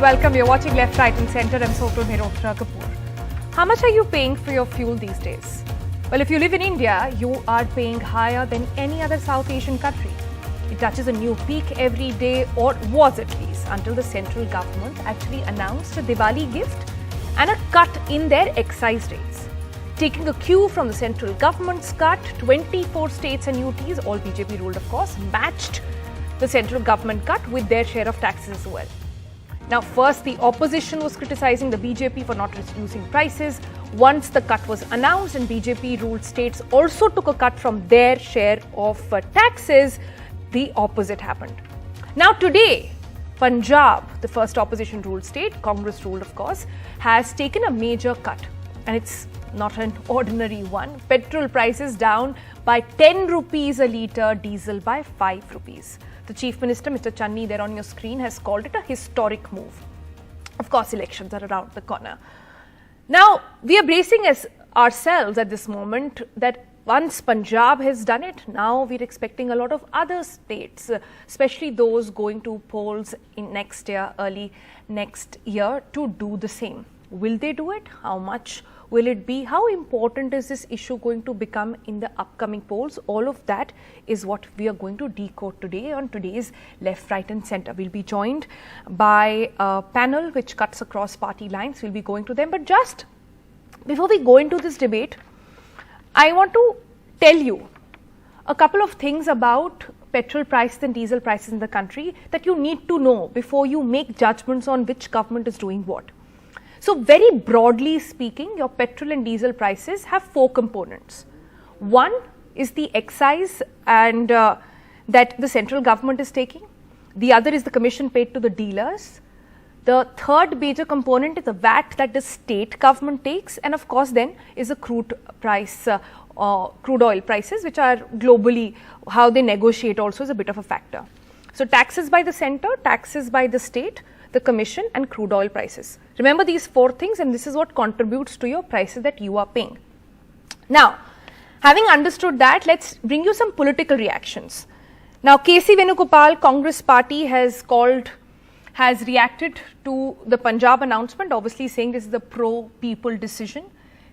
welcome. You're watching Left, Right and Centre. I'm Soto Nirotra Kapoor. How much are you paying for your fuel these days? Well, if you live in India, you are paying higher than any other South Asian country. It touches a new peak every day, or was at least, until the central government actually announced a Diwali gift and a cut in their excise rates. Taking a cue from the central government's cut, 24 states and UTs, all BJP ruled of course, matched the central government cut with their share of taxes as well. Now, first the opposition was criticizing the BJP for not reducing prices. Once the cut was announced and BJP ruled states also took a cut from their share of taxes, the opposite happened. Now today, Punjab, the first opposition ruled state, Congress ruled of course, has taken a major cut, and it's not an ordinary one. Petrol prices down by 10 rupees a litre, diesel by 5 rupees. The Chief Minister, Mr. Channi, there on your screen, has called it a historic move. Of course, elections are around the corner. Now, we are bracing ourselves at this moment that once Punjab has done it, now we're expecting a lot of other states, especially those going to polls in next year, early next year, to do the same. Will they do it? How much will it be? How important is this issue going to become in the upcoming polls? All of that is what we are going to decode today on today's Left, Right and Centre. We'll be joined by a panel which cuts across party lines. We'll be going to them. But just before we go into this debate, I want to tell you a couple of things about petrol prices and diesel prices in the country that you need to know before you make judgments on which government is doing what. So very broadly speaking, your petrol and diesel prices have four components. One is the excise and that the central government is taking. The other is the commission paid to the dealers. The third major component is the VAT that the state government takes, and of course then is the crude oil prices, which are globally how they negotiate also is a bit of a factor. So taxes by the centre, taxes by the state, the commission and crude oil prices. Remember these four things, and this is what contributes to your prices that you are paying. Now, having understood that, let's bring you some political reactions. Now, K.C. Venugopal, Congress party has reacted to the Punjab announcement, obviously saying this is a pro-people decision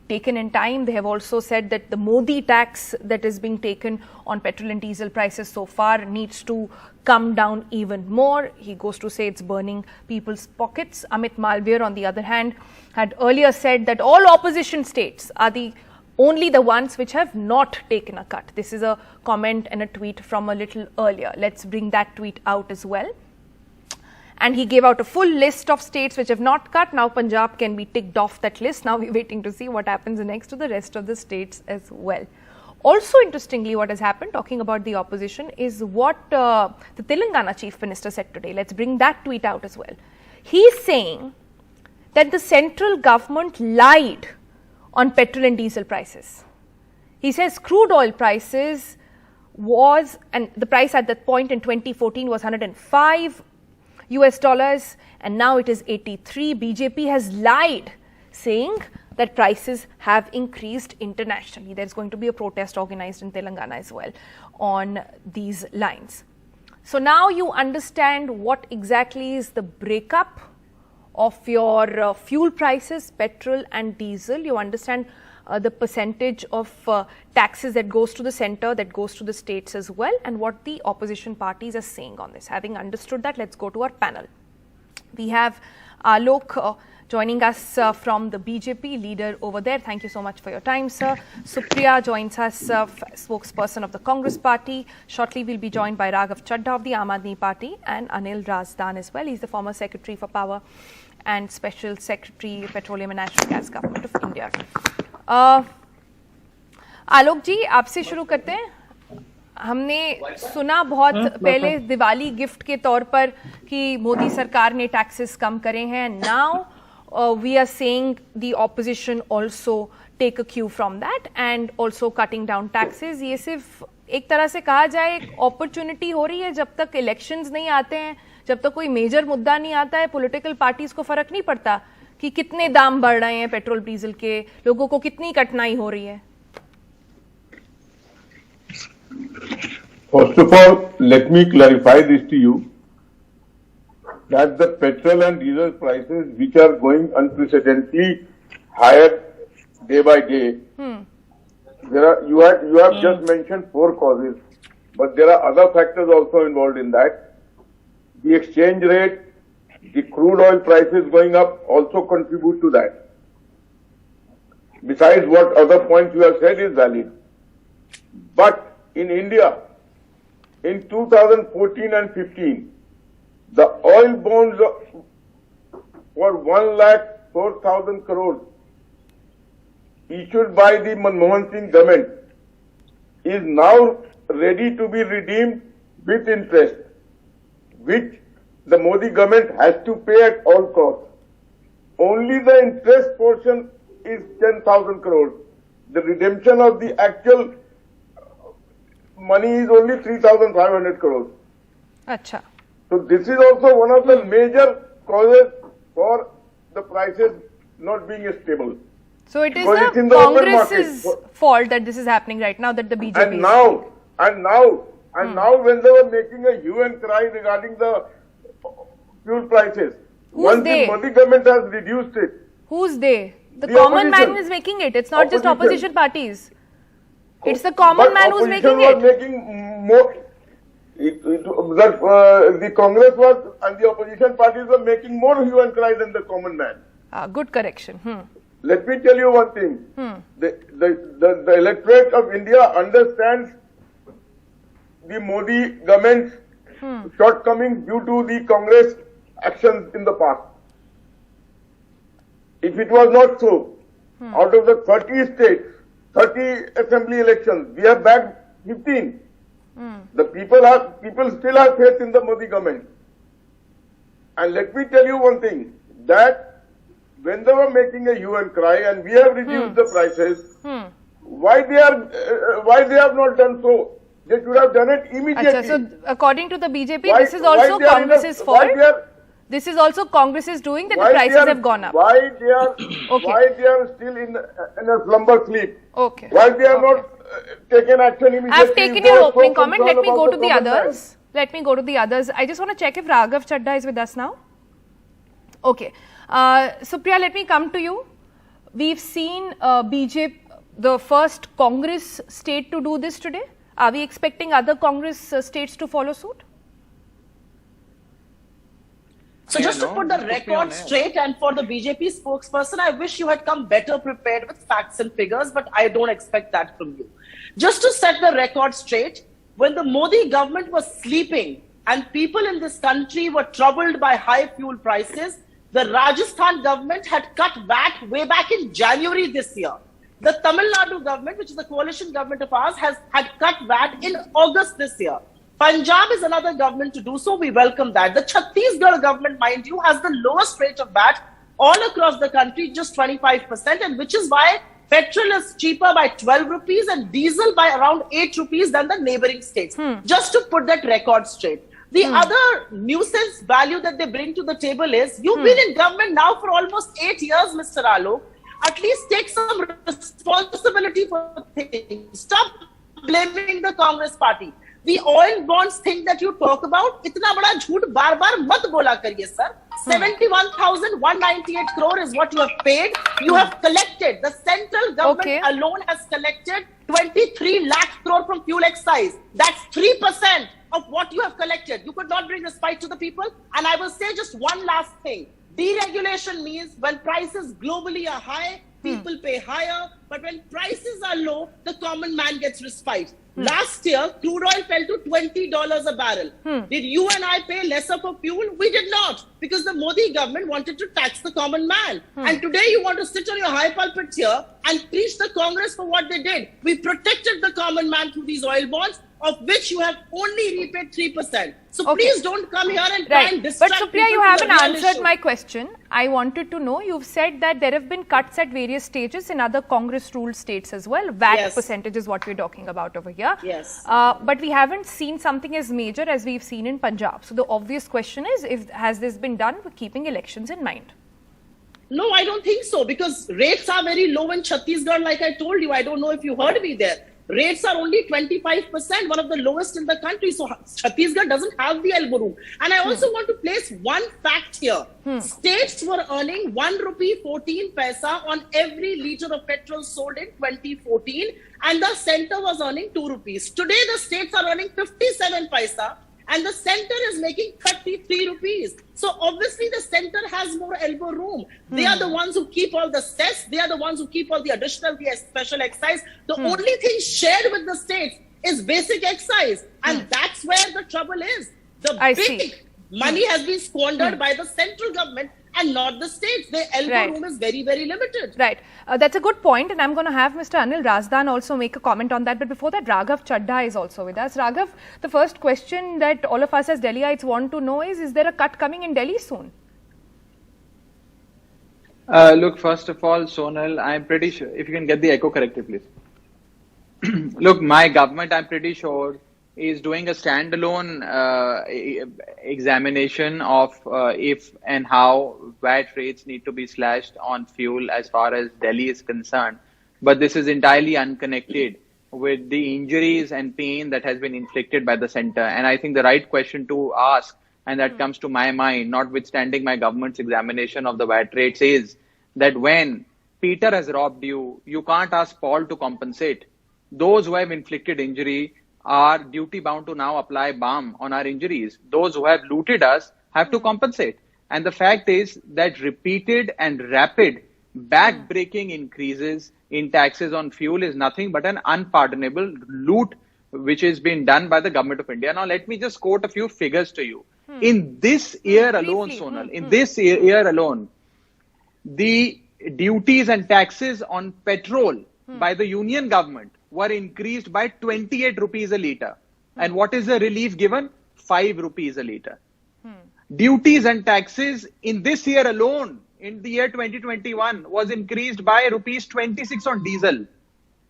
taken in time. They have also said that the Modi tax that is being taken on petrol and diesel prices so far needs to come down even more. He goes to say it's burning people's pockets. Amit Malviya, on the other hand, had earlier said that all opposition states are only the ones which have not taken a cut. This is a comment and a tweet from a little earlier. Let's bring that tweet out as well. And he gave out a full list of states which have not cut. Now Punjab can be ticked off that list. Now we're waiting to see what happens next to the rest of the states as well. Also interestingly, what has happened, talking about the opposition, is what the Telangana Chief Minister said today. Let's bring that tweet out as well. He's saying that the central government lied on petrol and diesel prices. He says crude oil prices was, and the price at that point in 2014 was $105 US, and now it is 83. BJP has lied, saying that prices have increased internationally. There's going to be a protest organized in Telangana as well on these lines. So now you understand what exactly is the breakup of your fuel prices, petrol and diesel. You understand the percentage of taxes that goes to the centre, that goes to the states as well, and what the opposition parties are saying on this. Having understood that, let's go to our panel. We have Alok joining us from the BJP, leader over there. Thank you so much for your time, sir. Supriya joins us, spokesperson of the Congress party. Shortly, we'll be joined by Raghav Chadha of the Aam Aadmi party and Anil Razdan as well. He's the former Secretary for Power and Special Secretary, Petroleum and Natural Gas, Government of India. आलोक जी, आपसे शुरू करते हैं. हमने सुना बहुत पहले Diwali gift के तौर पर कि मोदी सरकार ने टैक्सेस कम करे हैं. Now we are saying the opposition also take a cue from that and also cutting down taxes. ये सिर्फ एक तरह से कहा जाए एक अपॉर्चुनिटी हो रही है. जब तक इलेक्शंस नहीं आते हैं, जब तक कोई मेजर मुद्दा नहीं आता है, पॉलिटिकल पार्टीज को फर्क नहीं पड़ता कि कितने दाम बढ़ रहे हैं पेट्रोल डीजल के, लोगों को कितनी कठिनाई हो रही है. First of all, let me clarify this to you. that the petrol and diesel prices, which are going unprecedentedly higher day by day, you have just mentioned 4 causes, but there are other factors also involved in that. The exchange rate, the crude oil prices going up also contribute to that. Besides what other points you have said is valid. But in India, in 2014 and 15, the oil bonds for 1,04,000 crores issued by the Manmohan Singh government is now ready to be redeemed with interest, which the Modi government has to pay at all costs. Only the interest portion is 10,000 crores. The redemption of the actual money is only 3,500 crores. Acha. So this is also one of the major causes for the prices not being stable. So it is the Congress's fault that this is happening right now, that the BJP and now when they were making a hue and cry regarding the fuel prices, once the Modi government has reduced it. Who's they? The common man is making it. It's not just opposition parties. It's the common man who's making it. Making more. The Congress was and the opposition parties were making more hue and cry than the common man. Good correction. Let me tell you one thing. The electorate of India understands the Modi government's shortcomings due to the Congress actions in the past. If it was not so, out of the 30 states, 30 assembly elections, we have bagged 15. The people still have faith in the Modi government. And let me tell you one thing, that when they were making a hue and cry and we have reduced the prices, why they have not done so? They should have done it immediately. So according to the BJP, this is also Congress's fault. This is also Congress's doing that the prices have gone up. Why they are still in a slumber sleep? Okay. Why they have not taken action immediately? I have taken your opening comment. Let me go to the others. I just want to check if Raghav Chadha is with us now. Okay. So Priya, let me come to you. We've seen BJP, the first Congress state to do this today. Are we expecting other Congress states to follow suit? So just to put the record straight, and for the BJP spokesperson, I wish you had come better prepared with facts and figures, but I don't expect that from you. Just to set the record straight, when the Modi government was sleeping and people in this country were troubled by high fuel prices, the Rajasthan government had cut VAT way back in January this year. The Tamil Nadu government, which is the coalition government of ours, had cut VAT in August this year. Punjab is another government to do so. We welcome that. The Chhattisgarh government, mind you, has the lowest rate of VAT all across the country, just 25%, and which is why petrol is cheaper by 12 rupees and diesel by around 8 rupees than the neighboring states. Just to put that record straight. The other nuisance value that they bring to the table is, you've been in government now for almost 8 years, Mr. Alok. At least take some responsibility for things. Stop blaming the Congress party. The oil bonds thing that you talk about, itna bada jhoot baar baar mat bola kariye, sir. 71,198 crore is what you have paid. You have collected. The central government alone has collected 23 lakh crore from fuel excise. That's 3% of what you have collected. You could not bring respite to the people. And I will say just one last thing. Deregulation means when prices globally are high, people pay higher. But when prices are low, the common man gets respite. Last year, crude oil fell to $20 a barrel. Did you and I pay lesser for fuel? We did not, because the Modi government wanted to tax the common man. And today you want to sit on your high pulpit here and preach the Congress for what they did. We protected the common man through these oil bonds, of which you have only repaid 3%. So please don't come here and try and distract But Supriya, you haven't answered my question. I wanted to know, you've said that there have been cuts at various stages in other Congress-ruled states as well. VAT percentage is what we're talking about over here. Yes. But we haven't seen something as major as we've seen in Punjab. So the obvious question is, has this been done with keeping elections in mind? No, I don't think so, because rates are very low in Chhattisgarh, like I told you. I don't know if you heard me there. rates are only 25%, one of the lowest in the country. So Chhattisgarh doesn't have the elbow room. And I also want to place one fact here. States were earning 1 rupee 14 paisa on every liter of petrol sold in 2014, and the center was earning 2 rupees. Today, the states are earning 57 paisa, and the center is making 33 rupees. So obviously the center has more elbow room. They are the ones who keep all the cess. They are the ones who keep all the additional, the special excise. The only thing shared with the states is basic excise. And that's where the trouble is. The big money has been squandered by the central government and not the states. Their elbow room is very, very limited. Right. That's a good point, and I'm going to have Mr. Anil Razdan also make a comment on that. But before that, Raghav Chadha is also with us. Raghav, the first question that all of us as Delhiites want to know is there a cut coming in Delhi soon? Look, first of all, Sonal, I'm pretty sure, if you can get the echo corrected, please. Look, my government, I'm pretty sure, is doing a standalone examination of if and how VAT rates need to be slashed on fuel as far as Delhi is concerned. But this is entirely unconnected with the injuries and pain that has been inflicted by the center. And I think the right question to ask, and that comes to my mind, notwithstanding my government's examination of the VAT rates, is that when Peter has robbed you, you can't ask Paul to compensate. Those who have inflicted injury are duty bound to now apply balm on our injuries. Those who have looted us have to compensate. And the fact is that repeated and rapid back-breaking increases in taxes on fuel is nothing but an unpardonable loot which is being done by the government of India. Now, let me just quote a few figures to you. In this year alone, Sonal, in this year alone, the duties and taxes on petrol by the union government were increased by 28 rupees a litre. And what is the relief given? 5 rupees a litre. Duties and taxes in this year alone, in the year 2021, was increased by rupees 26 on diesel.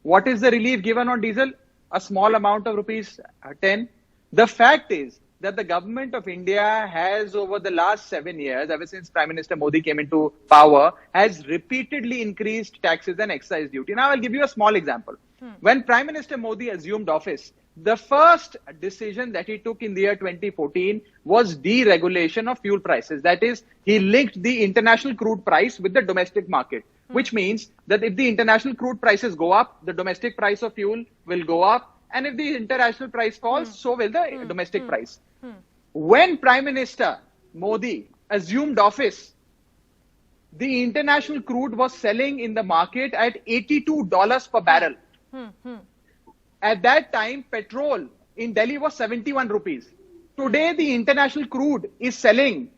What is the relief given on diesel? A small amount of rupees 10. The fact is that the government of India has, over the last 7 years, ever since Prime Minister Modi came into power, has repeatedly increased taxes and excise duty. Now, I'll give you a small example. When Prime Minister Modi assumed office, the first decision that he took in the year 2014 was deregulation of fuel prices. That is, he linked the international crude price with the domestic market, which means that if the international crude prices go up, the domestic price of fuel will go up. And if the international price falls, so will the domestic price. When Prime Minister Modi assumed office, the international crude was selling in the market at $82 per barrel. At that time, petrol in Delhi was 71 rupees. Today, the international crude is selling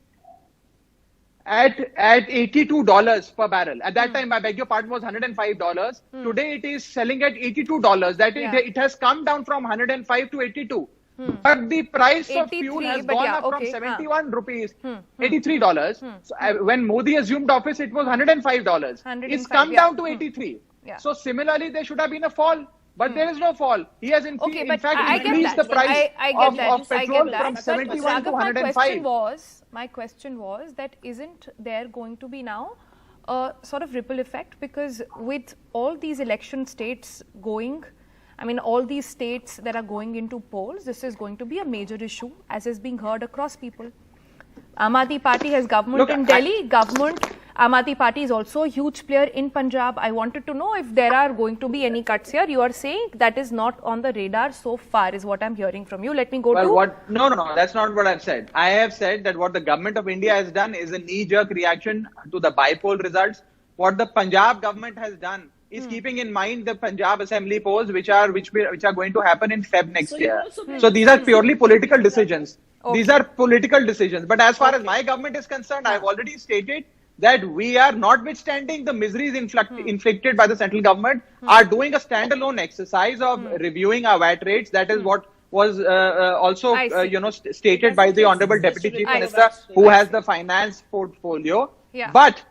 at $82 per barrel. At that time, I beg your pardon, was $105. Today, it is selling at $82. That is, it has come down from 105 to 82. But the price of fuel has gone up from 71 rupees, $83. So, when Modi assumed office, it was $105. It's come down to 83. So similarly, there should have been a fall. But there is no fall. He has in fact increased the price of petrol from 71 to 105. My question was that isn't there going to be now a sort of ripple effect? Because with all these election states going, I mean, all these states that are going into polls, this is going to be a major issue, as is being heard across people. Aam Aadmi Party has government in Delhi. Aam Aadmi Party is also a huge player in Punjab. I wanted to know if there are going to be any cuts here. You are saying that is not on the radar so far, is what I'm hearing from you. Let me go to... No, that's not what I've said. I have said that what the government of India has done is a knee-jerk reaction to the by-poll results. What the Punjab government has done is keeping in mind the Punjab Assembly polls, which are going to happen in Feb next year. So these are purely political decisions. These are political decisions. But as far as my government is concerned, I've already stated that we are, notwithstanding the miseries inflicted by the central government, are doing a standalone exercise of reviewing our VAT rates. That is what was also stated by the Honorable Deputy Chief Minister, who has the finance portfolio. But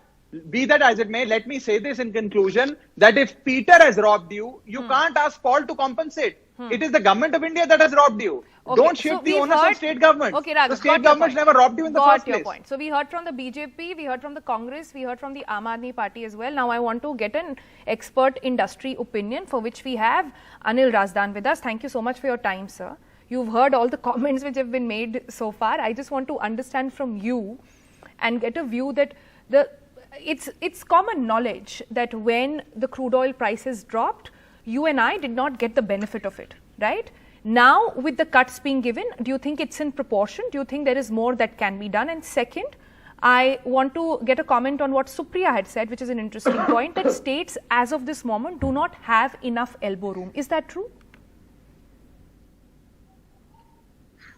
be that as it may, let me say this in conclusion, that if Peter has robbed you, you can't ask Paul to compensate. It is the government of India that has robbed you. Okay, Don't shift the onus on state governments. Okay, Raghav, the state governments never robbed you in the first place. Point. So we heard from the BJP, we heard from the Congress, we heard from the Aam Aadmi Party as well. Now I want to get an expert industry opinion, for which we have Anil Razdan with us. Thank you so much for your time, sir. You've heard all the comments which have been made so far. I just want to understand from you and get a view that it's common knowledge that when the crude oil prices dropped, you and I did not get the benefit of it, right? Now, with the cuts being given, do you think it's in proportion? Do you think there is more that can be done? And second, I want to get a comment on what Supriya had said, which is an interesting point, that states as of this moment do not have enough elbow room. Is that true?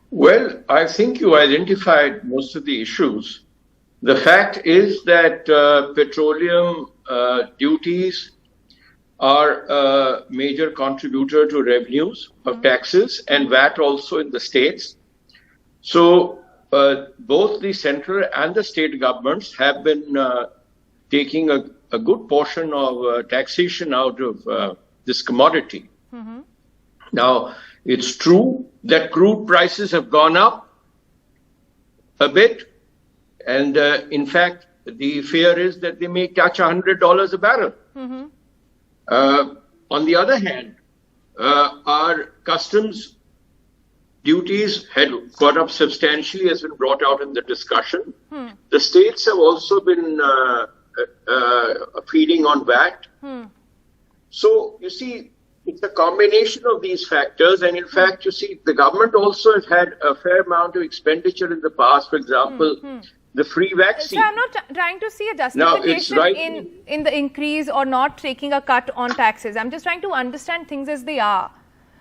Well, I think you identified most of the issues. The fact is that petroleum duties are a major contributor to revenues of taxes, and VAT also in the states. So both the central and the state governments have been taking a good portion of taxation out of this commodity. Now, it's true that crude prices have gone up a bit, and in fact, the fear is that they may touch $100 a barrel. On the other hand, our customs duties had got up substantially, as been brought out in the discussion. The states have also been feeding on VAT. So, you see, it's a combination of these factors, and in fact, you see, the government also has had a fair amount of expenditure in the past. For example, the free vaccine. So I'm not trying to see a justification in the increase or not taking a cut on taxes. I'm just trying to understand things as they are.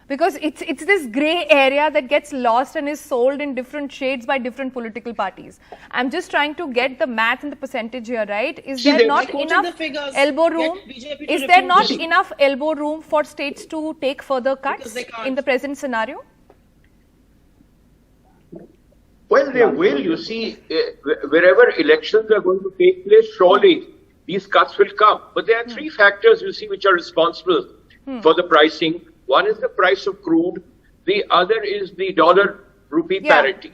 Because it's this grey area that gets lost and is sold in different shades by different political parties. I'm just trying to get the math and the percentage here, right? Is there not enough elbow room? Is there not enough elbow room for states to take further cuts in the present scenario? Well, they will. You see, wherever elections are going to take place, surely these cuts will come. But there are three factors, you see, which are responsible for the pricing. One is the price of crude. The other is the dollar-rupee parity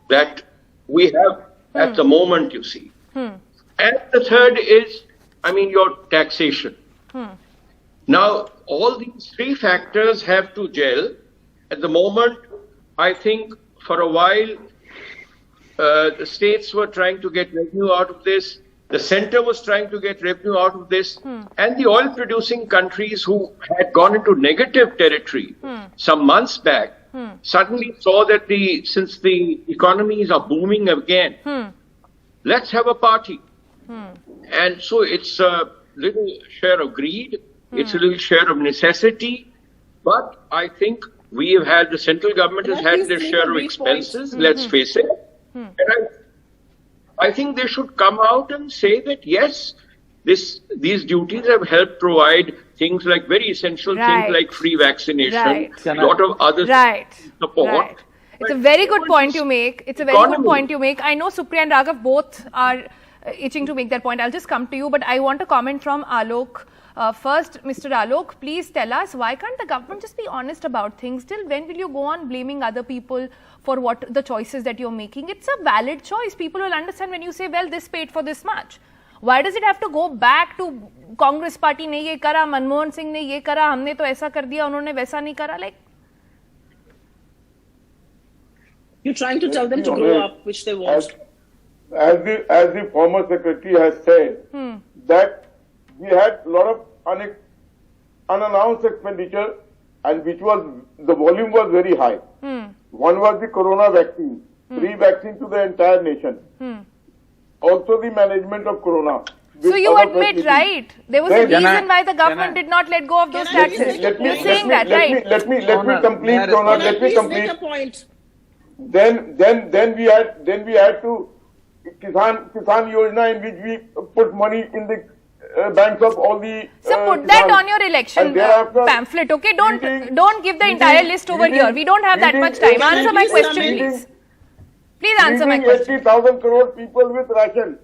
that we have at the moment, you see. And the third is, your taxation. Now, all these three factors have to gel. At the moment, I think for a while, the states were trying to get revenue out of this. The center was trying to get revenue out of this. And the oil-producing countries who had gone into negative territory some months back suddenly saw that since the economies are booming again, let's have a party. And so it's a little share of greed, it's a little share of necessity, but I think the central government has had their share of expenses, let's face it. And I think they should come out and say that, yes, these duties have helped provide things like very essential things like free vaccination, a lot of other support. It's a very good point you make. It's a very good point you make. I know Supriya and Raghav both are itching to make that point. I'll just come to you, but I want a comment from Alok. First, Mr. Alok, please tell us, why can't the government just be honest about things? Till when will you go on blaming other people for what the choices that you're making? It's a valid choice. People will understand when you say, well, this paid for this much. Why does it have to go back to Congress party ने ये करा, मनमोहन सिंह ने ये करा, हमने तो ऐसा कर दिया, उन्होंने वैसा नहीं करा? Like, you're trying to tell them to grow up, which they want. As the former secretary has said, that we had a lot of unannounced expenditure, and the volume was very high. One was the corona vaccine, free vaccine to the entire nation. Also the management of corona. So you admit, right? There was a reason why the government did not let go of those taxes. You're saying that, right? Let me complete, Donna. Let me complete. Then we had to Kisan Yojana, in which we put money in the banks of all the. So put that on your election pamphlet, okay? Don't give the entire list over here. We don't have that much time. Answer my question, please. Please answer my question. 80,000 crore people with ration.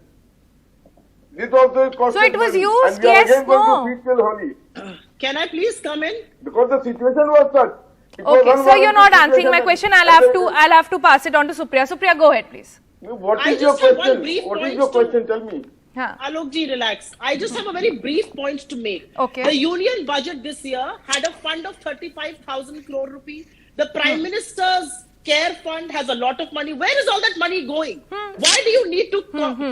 This also is costing So it was money. used, And we are yes, again going no. to feed till Holi. Can I please come in? Because the situation was such. It was Okay, sir, unwarranted you're not answering my situation. question. I'll have to pass it on to Supriya. Supriya, go ahead, please. What I is your just have one question? brief What is point your to- question? Tell me. Huh. Alokji, relax. I just have a very brief point to make. Okay. The union budget this year had a fund of 35,000 crore rupees. The Prime Minister's care fund has a lot of money. Where is all that money going? Why do you need to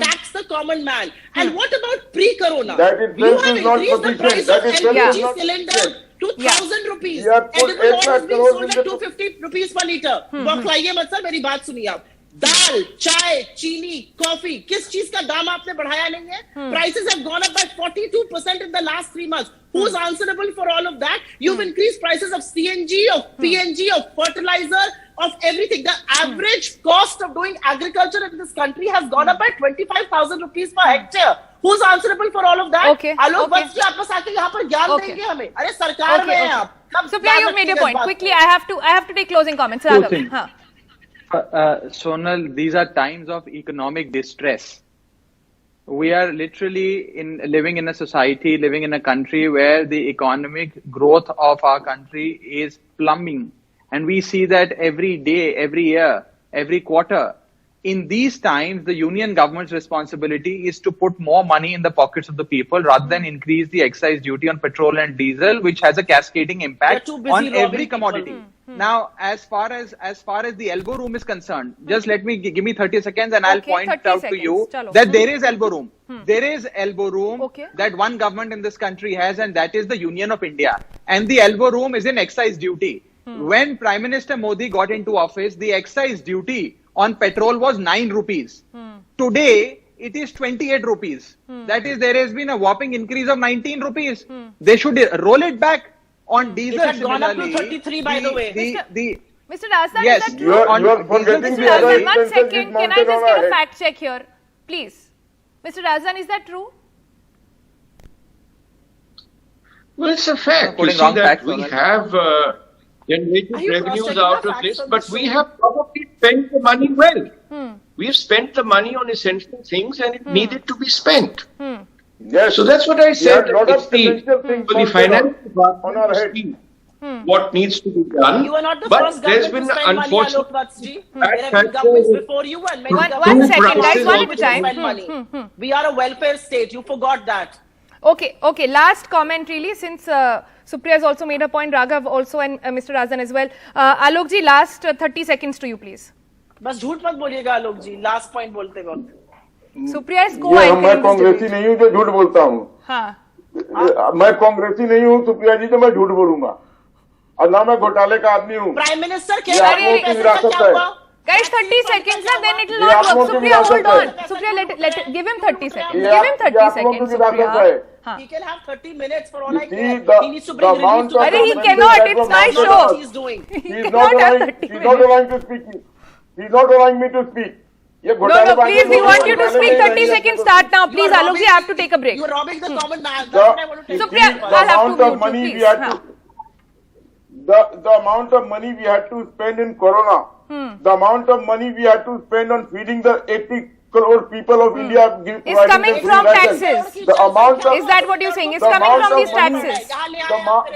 tax the common man? And what about pre-corona? That itself You have is not increased the sufficient. price That of itself LPG is not cylinder sufficient. to 1,000 rupees. We have put Edible 8 oil lakh is being crores sold in at the- 250 rupees per liter. बौखलाइए मत sir, मेरी बात सुनिए आप. दाल, चाय, चीनी, coffee, किस चीज का दाम आपने बढ़ाया नहीं है? Prices have gone up by 42% in the last 3 months. Who's answerable for all of that? You've increased prices of CNG, of PNG, of fertilizer, of everything. The average cost of doing agriculture in this country has gone up by 25,000 rupees per hectare. Who's answerable for all of that? Okay, Alok okay. बख्श जी आपस आके यहाँ पर ज्ञान Okay. देंगे हमें. अरे सरकार में हैं आप. कब Supriya, ज्ञान you've made your रखेंगे इस point. बात Quickly, को? I have to take closing comments. Two Raghav. things. Huh. Sonal, these are times of economic distress. We are literally living in a society, living in a country where the economic growth of our country is plumbing. And we see that every day, every year, every quarter. In these times, the union government's responsibility is to put more money in the pockets of the people rather than increase the excise duty on petrol and diesel, which has a cascading impact They're too busy on robbing every people. commodity. Now, as far as the elbow room is concerned, just let me give me 30 seconds and I'll Okay, point 30 out seconds. to you Chalo. that there is elbow room. There is elbow room Okay. that one government in this country has, and that is the Union of India. And the elbow room is in excise duty. When Prime Minister Modi got into office, the excise duty on petrol was 9 rupees. Today, it is 28 rupees. That is, there has been a whopping increase of 19 rupees. They should roll it back on diesel. It had gone up to Similarly, 33 by the way. Mr. Razdan, Yes, is that You true? are forgetting Mr. the other Razdan, one expenses second. is Can I mounted just on get our a head. fact check here? Please. Mr. Razdan, is that true? Well, it's a fact. You Putting see wrong that facts we on it. have generated Are you revenues cross-checking out the of facts this, on but this we show? have probably spent the money well. We've spent the money on essential things and it needed to be spent. Yes. So that's what I said. had lot of It's the, essential things for the mounted finance on our department to head. see what needs to be done. You are not the but first there's government been to spend money, unfortunate Alok Vatsji. fact There have been that, governments before you and many One governments second, guys, practices one at a which time. spend money. We are a welfare state. You forgot that. Okay. Last comment really, since Supriya has also made a point, Raghav also, and Mr. Razdan as well. Alok ji, last 30 seconds to you, please. बस झूठ मत बोलिएगा आलोक जी. Last point बोलते वक्त. Supriya is ये co-anchoring मैं this कांग्रेसी debate. नहीं हूँ जो झूठ बोलता हूँ. हाँ. मैं कांग्रेसी नहीं हूँ सुप्रिया जी, तो मैं झूठ बोलूंगा. और ना मैं घोटाले का आदमी हूँ. प्राइम मिनिस्टर के ये बारे में आपकी पैसे का विरासत क्या है. हुआ? Guys, 30 seconds, then it will ये not आप work. लोगों की Supriya, hold विरासत on. है. Supriya, give him 30 seconds. ये Give him आप 30 लोगों seconds, की विरासत Supriya. है. हाँ. He can have 30 minutes for all I See, care. the- He needs to the bring relief amount to of- the Arey, he government. cannot. That It's was my mounted show. on us. He's doing. He He's cannot not have allowing. 30 He's not minutes. allowing to speak. He's not allowing me to speak. ये No, घोटाले बाजी please, we लोग want you to घोटाले speak. में 30 नहीं seconds है. start now. You Please, are Alok ji, robbing- I have to take a break. You are robbing the common man. That's The, what I want to tell you. Supriya, the I'll have to amount of mute you, money please. we had हाँ. to, the amount of money we had to spend in Corona, the amount of money we had to spend on feeding the 80 crore people of India, It's coming them free from ration. taxes. The amount of Is that what you're saying? It's the coming amount from of these money- taxes.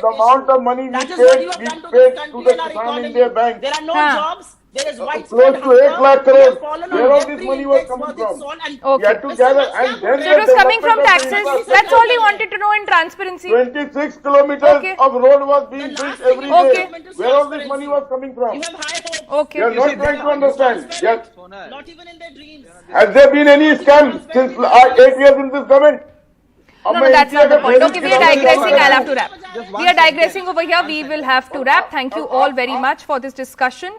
the amount of money we That is what you have paid done to to this country the and our Kisan economy. India Bank. There are no Huh. jobs. There is widespread Close to 8 hunger. lakh We have crores. fallen Where on all every this money was index coming for this from? all and We had to gather and then So it was coming from development of taxes. infrastructure. That's all he wanted to know in transparency. 26 kilometers Okay. of road was being The built last thing every you day. Okay. Where all this money was coming from? You have high hopes. Okay. They are not trying to understand. Yes. Not even in their dreams. Has there been any scam since 8 years in this government? No, that's not the point. Okay, we are digressing. I'll have to wrap. We are digressing over here. We will have to wrap. Thank you all very much for this discussion.